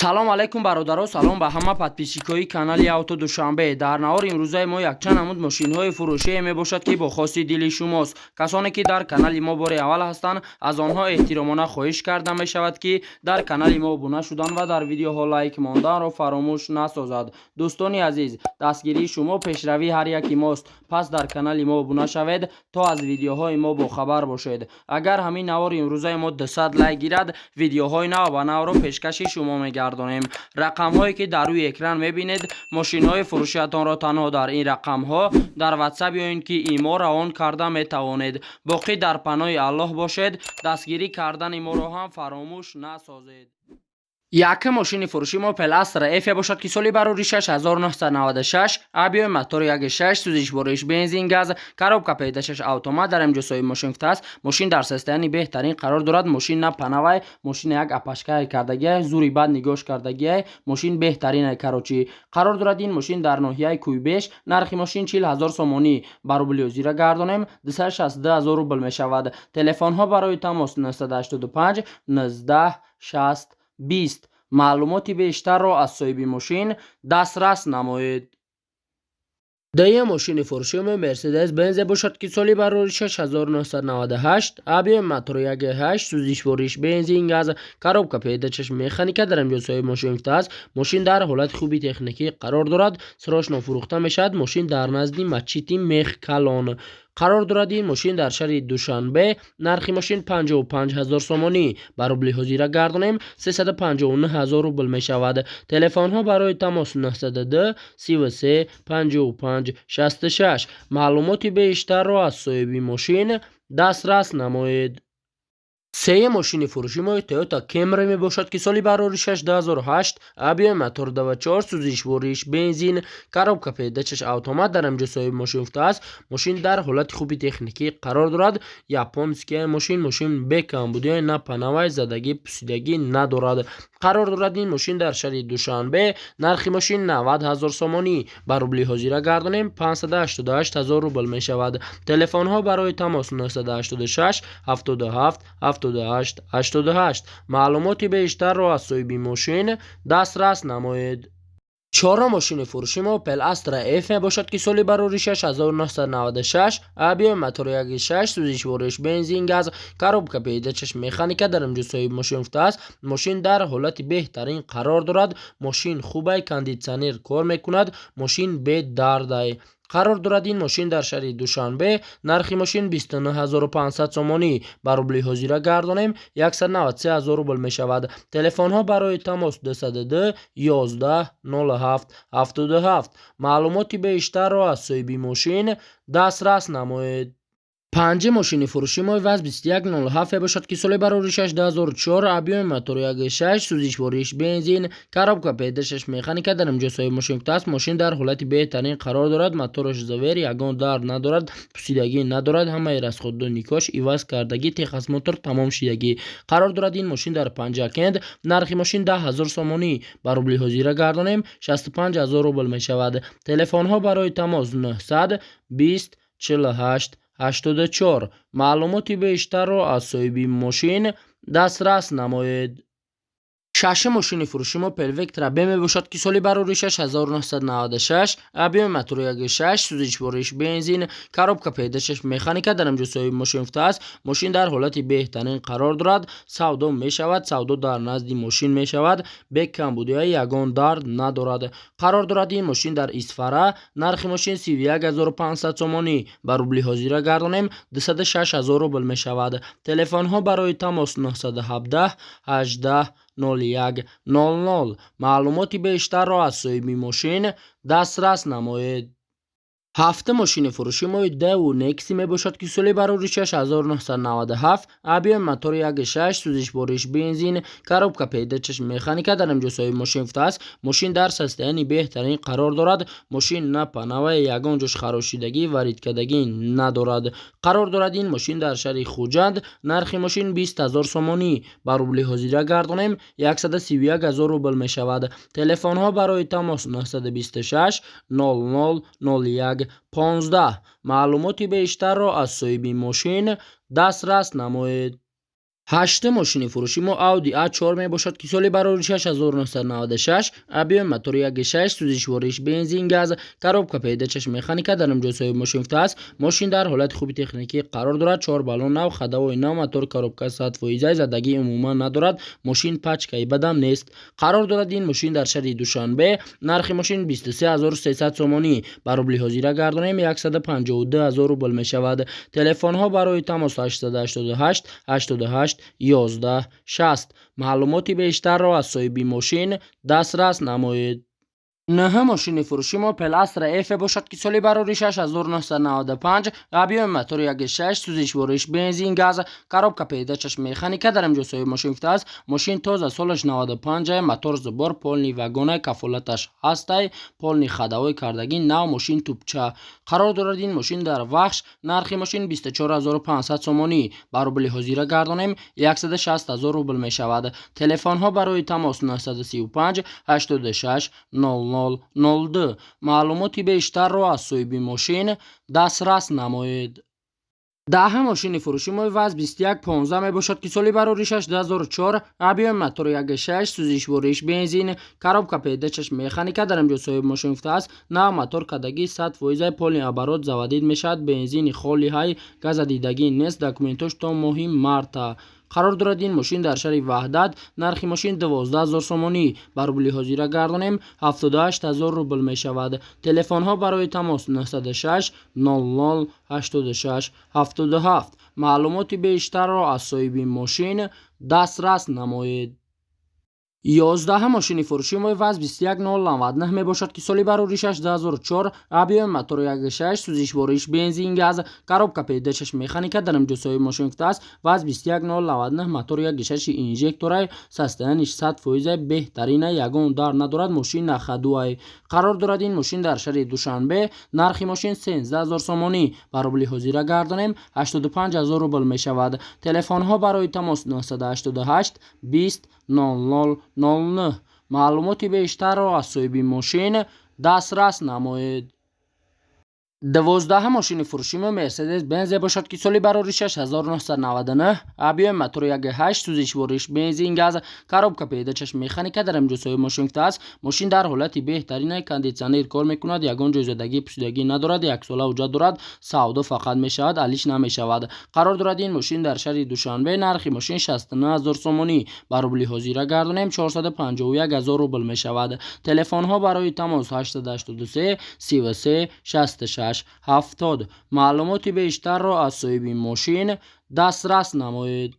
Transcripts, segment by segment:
салом алайкум бародаро, салом ба ҳама подписчикои канали авто душанбе. Дар наҳори имрӯзаи мо якчанд намуд мошинҳои фурӯшие мебошад ки бо хости дили шумост. Касоне ки дар канали мо бори аввал ҳастанд, аз онҳо эҳтиромона хоҳиш карда мешавад ки дар канали мо обуна шудан ва дар видеоҳо лайк монданро фаромӯш насозад. дӯстони азиз, дастгирии шумо пешравии ҳар яки мост. пас дар канали мо обуна шавед то аз видеоҳои мо бохабар бошед. агар ҳамин наҳори имрӯзаи мо 200 лайк гирад, видеоҳои нав ба навро пешкаши шумо мегардонем. рақамҳое ки дар рӯи экран мебинед, мошинҳои фурӯшиатонро танҳо дар ин рақамҳо дар ватсап ёин ки имо равон карда метавонед. боқӣ дар паноҳи аллоҳ бошед. дастгирӣ кардани моро ҳам фаромӯш насозед. Якка мошини фурӯши мо Opel Astra F бошад ки соли бароришаш 1996, абиёи мотори 1.6, сӯзишвориш бензин газ, коробка педашаш автомат дар имҷосои мошин футаст. мошин дар состоянии беҳтарин қарор дорад. мошин на панавай, мошин як апашкаи кардагиай, зури бад нигоҳш кардагиай, мошин беҳтаринай карочи қарор дорад. ин мошин дар ноҳияи Кӯйбеш. нархи мошин 40,000 сомонӣ ба рубли озира гардонем 262,000 рубл мешавад. телефонҳо барои тамос 985 19 60 20. маълумоти бештарро аз соҳиби мошин дастрас намоед. дая мошини фурӯши мо Mercedes Benz бошад ки соли бароришаш 1998, абиёи мотори 1.8, сӯзишвориш бензин газ, коробка педачаш механика дар имҷосои мошин футаст. мошин дар ҳолати хуби техникӣ қарор дорад. срочно фурӯхта мешавад. мошин дар назди мачити мех калон қарор дорад. ин мошин дар шаҳри душанбе. нархи мошин 55,000 сомонӣ ба рубли ҳозира гардонем 359,000 рубл мешавад. телефонҳо барои тамос 902 33 55 66. маълумоти бештарро аз соҳиби мошин дастрас намоед. сея мошини фурӯши мо Toyota Camry мебошад ки соли бароришаш 2008, абиёи мотор 2.4, сӯзишвориш бензин, коробка педачаш автомат дар имҷосои мошин футаст. мошин дар ҳолати хуби техникӣ қарор дорад. японския мошин бе камбудиҳои на панавай, задагӣ, пусидагӣ надорад. қарор дорад. ин мошин дар шаҳри душанбе. нархи мошин 90,000 сомонӣ ба рубли ҳозира гардонем 588,000 рубл мешавад. телефонҳо барои тамос 986 77 78 88. маълумоти бештарро аз соҳиби мошин дастрас намоед. чорум мошини фурӯши мо Opel Astra F мебошад ки соли бароришаш 1996, абиёи мотори 1.6, сӯзишвориш бензин газ, коробка педачаш механика дар имҷосои мошин футаст. мошин дар ҳолати беҳтарин қарор дорад. мошин хубай, кондитсионер кор мекунад. мошин бе дардай қарор дорад. ин мошин дар шаҳри душанбе. нархи мошин 29500 сомонӣ ба рубли ҳозира гардонем 193,000 рубл мешавад. телефонҳо барои тамос 202 11 07 77. маълумоти бештарро аз соҳиби мошин дастрас намоед. панҷум мошини фурӯши мо ВАЗ 2107 бошад ки соли бароришаш 2004, абиёи мотори 1.6, сӯзишвориш бензин, коробка педашаш механика дар имҷосои мошин футаст. мошин дар ҳолати беҳтарин қарор дорад. мотораш завер, ягон дард надорад, пусидагӣ надорад, ҳамаи расходникош иваз кардагӣ, техас мотор тамом шидагӣ қарор дорад. ин мошин дар панҷакент. нархи мошин 10,000 сомонӣ ба рубли ҳозира гардонем 65,000 рубл мешавад. телефонҳо барои тамос 920 48 84. маълумоти бештарро аз соҳиби мошин дастрас намоед. шашум мошини фурӯши мо Opel Vectra B мебошад ки соли бароришаш 1996, абиёи мотори 1.6, сӯзишвориш бензин, коробка педашаш механика дар имҷосои мошин футаст. мошин дар ҳолати беҳтарин қарор дорад. савдо мешавад. савдо дар назди мошин мешавад. бе камбудиҳои ягон дард надорад. қарор дорад. ин мошин дар Исфара. нархи мошин 31500 сомонӣ ба рубли ҳозира гардонем 206,000 рубл мешавад. телефонҳо барои тамос 917 18 01 00. маълумоти бештарро аз соҳиби мошин дастрас намоед. ҳафтум мошини фурӯши мо Daewoo Nexi мебошад ки соли бароришаш 1997, абиёи мотори 1.6, сӯзишвориш бензин, коробка педачаш механика дар имҷосои мошин футаст. мошин дар состоянии беҳтарин қарор дорад. мошин на панавай, ягон ҷош харошидагӣ ва риткадагӣ надорад. қарор дорад. ин мошин дар шаҳри Хуҷанд. нархи мошин 20,000 сомонӣ ба рубли ҳозира гардонем 131,000 рубл мешавад. телефонҳо барои тамос 926 00 01 15. маълумоти бештарро аз соҳиби мошин дастрас намоед. هشت ماشین فروشی ما اودی A4 می باشد که سالی برای 6996 ابی موتور 1.6 سوزشوارش بنزین گاز коробка پیدایش مکانیکا در اینجا صاحب ماشین است. ماشین در حالت خوبی تکنیکی قرار دارد. 4 بالون نو خداوی نو موتور коробка صد فایزه زدگی عموما ندارد. ماشین پچکی بدم نیست. قرار دارد این ماشین در شهر دوشنبه. نرخ ماشین 23300 سومانی. برابر حاضر گردانیم 152000 روبل می شود. تلفن ها برای تماس 888 88 11 60. معلوماتی بیشتر را از صاحب ماشین دسترس نمایید. نه ماشین فروشی ما پلاستر اف باشد که سالی برای 6995 ابی موتور 1.6 سوزشوارش بنزین گاز коробка پیدایش مکانیکا در اینجا صاحب ماشین است. ماشین تازه سالش 95 موتور زبر پولنی واگن کفالتش هسته پولنی خداوی کردگی نو ماشین توپچه قرار دارد. این ماشین در وخش. نرخ ماشین 24500 سومانی. برابر حاضر گردانیم 160000 روبل می شود. تلفن ها برای تماس 935 86 00 02. معلوماتی بیشتر را از صاحب ماشین دسترس نمایید. ده ماشین فروشی ما وز 2115 می باشد که سالی برای 2004 ابی موتور 1.6 سوزشوارش بنزین коробка پیدایش مکانیکا در اینجا صاحب ماشین است. نه موتور کدگی 100 فایزه پولنی оборот заводид мешавад. бензини холи ҳай газа дидагӣ нест. документош то моҳи марта قرار دارد. این ماشین در شهر وحدت. نرخ ماشین 12000 سومانی. برابر حاضر گردانیم 78000 روبل می شود. تلفن ها برای تماس 906 00 86 77. معلومات بیشتر را از صاحب ماشین دسترس نمایید. 11 ماشین فروشی ما وز 21099 می باشد که سالی برای 2004 ابی موتور 1.6 سوزشوارش بنزین گاز коробка پیدایش مکانیکا در اینجا صاحب ماشین است. وز 21099 موتور 1.6 اینژکتور سستنش 100 فایزه بهترین یگان در ندارد. ماشین نخدوی قرار دارد. این ماشین در شهر دوشنبه. نرخ ماشین 13000 سومانی. برابر حاضر گردانیم 85000 روبل می شود. تلفن ها برای تماس 988 20 00 09. معلوماتی بیشتر را از صاحب ماشین دسترس نمایید. 12 ماشین فروشی ما مرسدس بنز باشد که سالی برای 6999 ابی موتور 1.8 سوزشوارش بنزین گاز коробка پیدایش مکانیکا در اینجا صاحب ماشین است. ماشین در حالت بهترین کاندیشنر کار میکند. یگان جایزدگی پوسیدگی ندارد. یک ساله وجود دارد. سودا فقط می شود علیش نمی شود. قرار دارد این ماشین در شهر دوشنبه. نرخ ماشین 69000 سومانی. برابر حاضر گردانیم 451000 روبل می شود. تلفن ها برای تماس 883 33 66 70. معلومات بیشتر را از صاحب ماشین دسترس نمایید.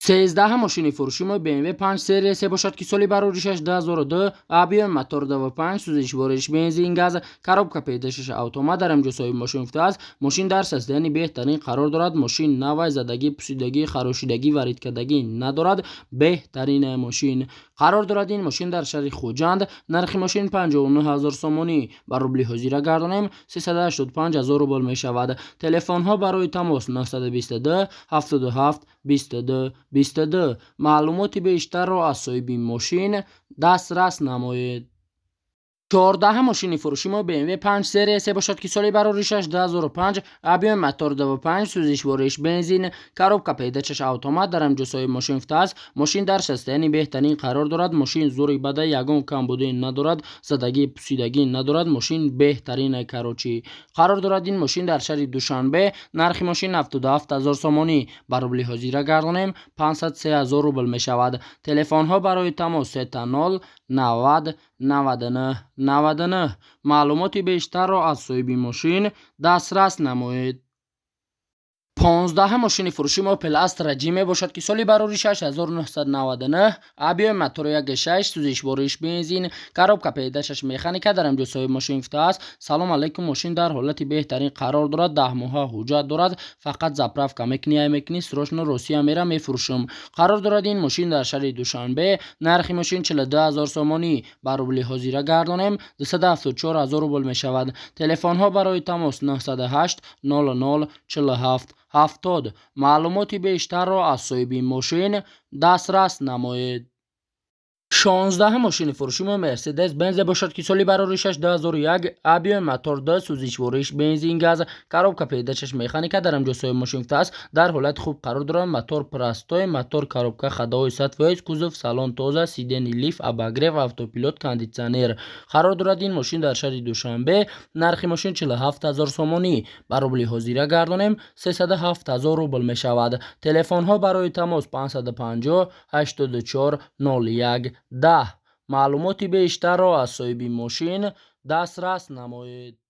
13 ماشین فروشی ما BMW 5 سری 3 باشد که سالی برای 2002 ابی موتور 25 سوزشوارش بنزین گاز коробка پیدایش اتومات در اینجا صاحب ماشین است. ماشین در سستنی بهترین قرار دارد. ماشین نوای زدگی پوسیدگی خراشیدگی وارد کردگی ندارد. بهترین ماشین قرار دارد. این ماشین در شهر خوجند. نرخ ماشین 59000 سومانی. برابر حاضر گردانیم 385000 روبل می شود. تلفن ها برای تماس 922 77 22 22. معلومات بیشتر را از صاحب ماشین دسترس نمایید. 14 ماشین فروشی ما BMW 5 سری 3 باشد که سالی برای 2005 ابی موتور 25 سوزشوارش بنزین коробка پیدایش اتومات در اینجا صاحب ماشین است. ماشین در شستنی بهترین قرار دارد. ماشین زوری بده یگان کم بوده ندارد. زدگی پوسیدگی ندارد. ماشین بهترین کاروچی قرار دارد. این ماشین در شهر دوشنبه. نرخ ماشین 77000 سومانی. برابر حاضر گردانیم 503000 روبل می شود. تلفن ها برای تماس 30 90 99 99. معلوماتی بیشتر را از صاحب ماشین دسترس نمایید. 15 ماشین فروشی ما پلاستر جیمه باشد که سالی برای 6999 ابی موتور 1.6 سوزشوارش بنزین коробка پیدایش مکانیکا در اینجا صاحب ماشین است. سلام علیکم. ماشین در حالت بهترین قرار دارد. 10 ماه حجت دارد. فقط заправка میکنی سروشن روسیه میرم میفروشم. قرار دارد این ماشین در شهر دوشنبه. نرخ ماشین 42000 سومانی. برابر حاضر گردانیم 274000 روبل می شود. تلفن ها برای تماس 908 00 47 70. معلومات بیشتر را از صاحب ماشین دسترس نمایید. 16 ماشین فروشی مرسدس بنز باشد که سالی برارشش 2001 ابیو موتور 2 سوزش ورش بنزین گاز коробка پیداشش مکانیکا در امجاسای ماشین است در حالت خوب قرار دارد موتور پرستای موتور коробка ходовой садфоиз кузов салон тоза сидени лифт обогрев автопилот кондитсионер قرار دارد این ماشین در شهر دوشنبه نرخ ماشین 47000 سومانی برابر حاضر گردانیم 307000 روبل می شود تلفن ها برای تماس 550 84 01 10 معلوماتی بیشتر را از صاحب ماشین دسترس نمایید.